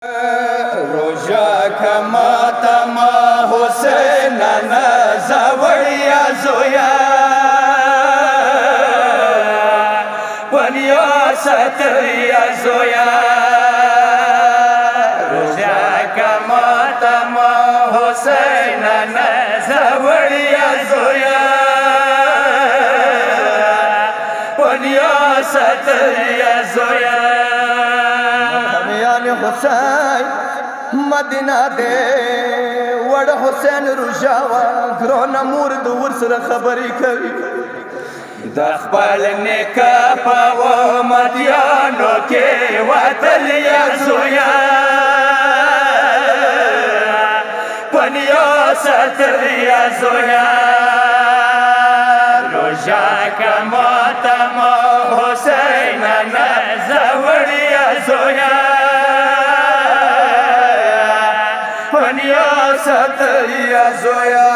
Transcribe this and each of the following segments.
روژا کما تما حسین نزوڑیا زویا پنیا ستریا زویا روژا کما تما حسین نزوڑیا زویا پنیا ستریا زویا حسین مدینہ دے وڑ حسین رجاوا گرونا مورد ورسر خبری کری دخبال نکا پاو مدیانو کے واتلیا زویا پنیا ستریا زویا روژا کما تما حسین نزوڑیا زویا پنیا ستریا زویا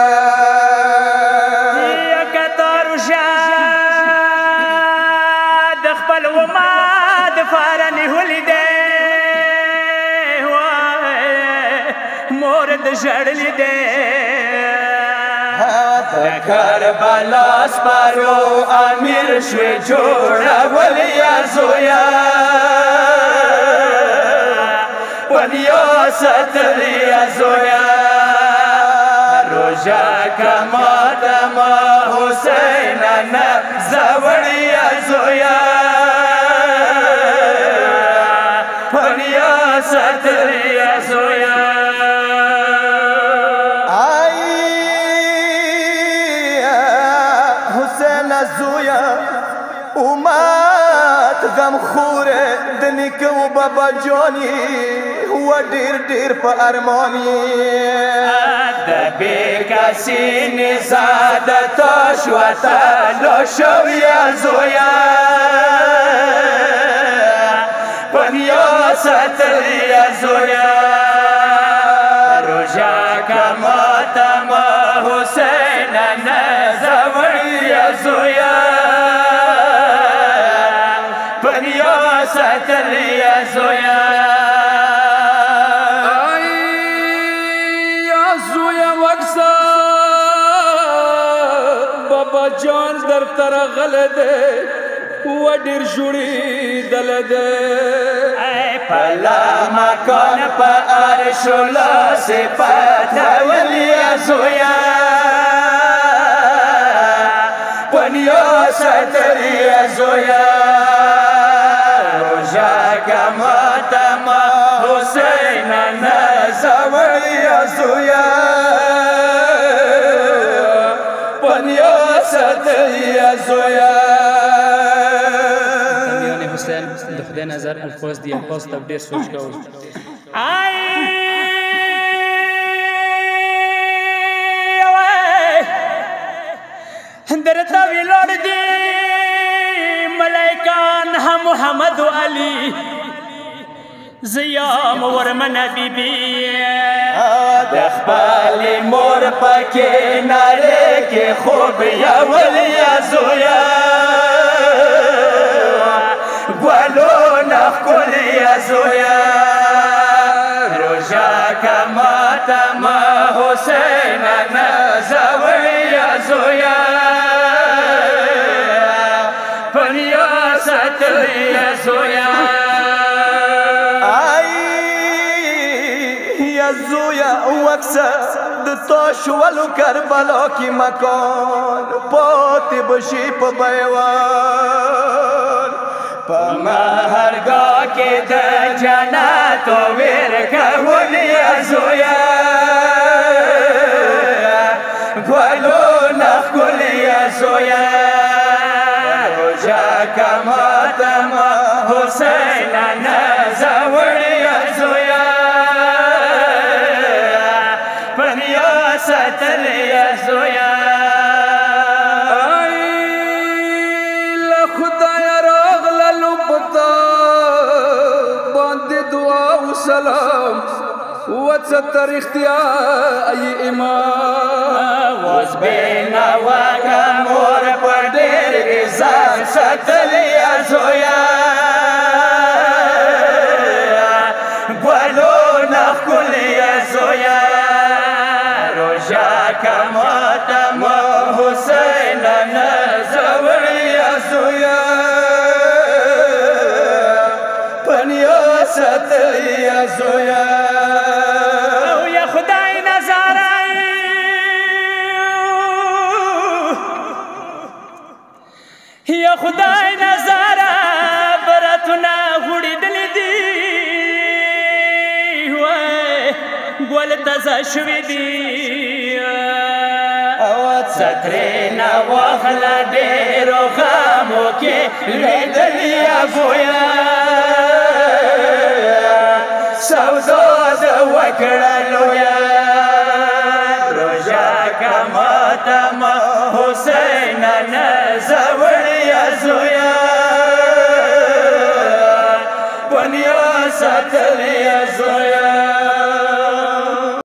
یکتا روژا دخبل وما دفارنی ہولی دے مورد جڑلی دے کربلا سپارو امیر شوی جوڑا ولیا زویا پنیا ستریا زویا روژا کما تما حسین نزوڑیا زویا پنیا ستریا زویا زویا امات غم خورے دنکو بابا جانی ہوا دیر دیر پا ارمانی دبی کسی نزادتا شواتا لو شویا زویا پنیا ستریا زویا روژا کما تما حسین نزوڑیا زویا پنیا ستریا زویا یا زویا وکسا بابا جان در ترغل دے وڈیر جوڑی دل دے پلا مکان پا عرشلا صفات ولیا زویا پنیا ستریا زویا روژا کما تما حسین نزوڑیا زویا پنیا ستریا زویا حسین د خدای نظر الفاظ دی الفاظ ته ډېر سوچ کوئ درته ویلوړ دي ملائکان هم محمد علی زیام ورمنه بیبی د خپل مور پکې ناره کې خوب یا ولیا زویا گوالو نخکلیا زویا روژا کما تما حسین نزوڑیا زویا پنیا ستریا زویا یا زویا وکسا دتاش ولو کربلا کی مکان پاتی بشی پا بیوان پا مہرگاہ کے در جنات و ورکولیا زویا گوالو نخکولیا زویا روژا کما تما حسین نزوڑیا زویا پنیا ستریا زویا سلام وتستر اختیار ای امام واس بینا واقع مور پر دیر ازان ستلیا زویا گوالو نخکل یا زویا روژا کماتم حسین نزور یا زویا پنیا ستل یا زویا یا خدای نظارای یا خدای نظارا براتنا غوړي دلی دی وای ګول تازه شوی دی او سترینا واخلا ډېرو خامو کې لیدلی یا زویا سودا د وکړلو یا روژا کماتم حسین نزور یا زویا پنیا ستل یا زویا